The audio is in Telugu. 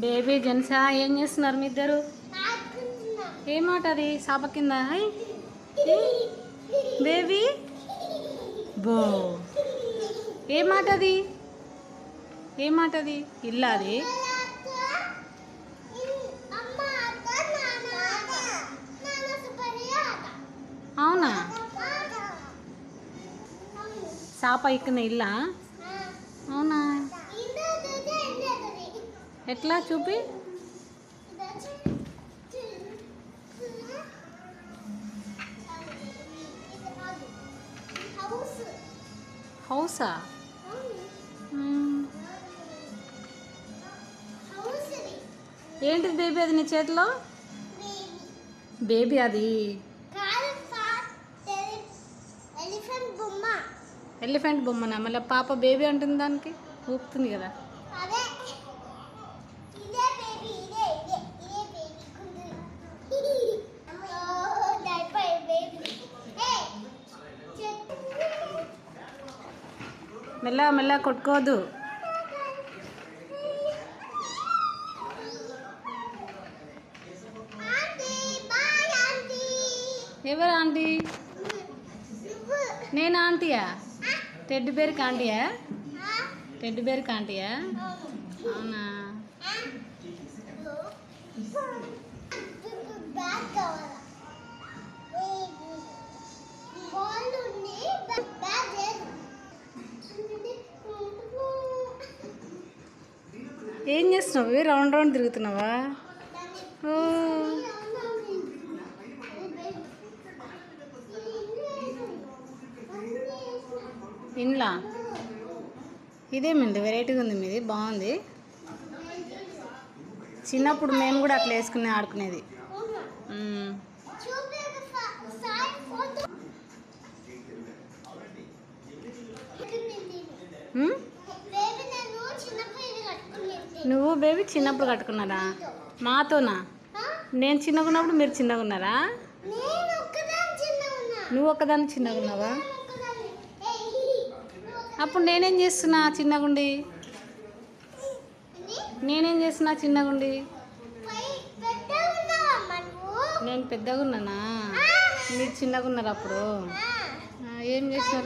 బేబీ జెన్సా ఏం చేస్తున్నారు మీ ఇద్దరు? ఏమాట అది సాప కింద బేబీ బో ఏమాట అది? ఏమాటది? ఇల్లా అది? అవునా? సాప ఇక్కడ ఇల్లా? అవునా? ఎట్లా చూపి? హౌసా? ఏంటిది బేబీ అది నీ చేతిలో? బేబీ అది ఎలిఫెంట్ బొమ్మనా? మళ్ళీ పాప బేబీ అంటుంది, దానికి ఊపుతుంది కదా. మెల్లగా మెల్లగా కొట్టుకోవద్దు. ఎవరు ఆంటీ? నేను ఆంటీయా? టెడ్డి బేర్కి ఆంటీయా? టెడ్డి బేర్కి ఆంటీయా? అవునా? ఏం చేస్తున్నావు? Round round తిరుగుతున్నావా? ఓ ఇంట్లో ఇదేమింది వెరైటీగా ఉంది మీది, బాగుంది. చిన్నప్పుడు మేము కూడా అట్లా వేసుకుని ఆడుకునేది. నువ్వు బేబీ చిన్నప్పుడు కట్టుకున్నారా? మాతోనా? నేను చిన్నగా ఉన్నప్పుడు మీరు చిన్నగా ఉన్నారా? నువ్వు ఒక్కదాన్ని చిన్నగా ఉన్నావా? అప్పుడు నేనేం చేస్తున్నా చిన్నగుండి? నేనేం చేస్తున్నా చిన్నగుండి? నేను పెద్దగా ఉన్నానా? మీరు చిన్నగా ఉన్నారు అప్పుడు. ఏం చేస్తున్నారు?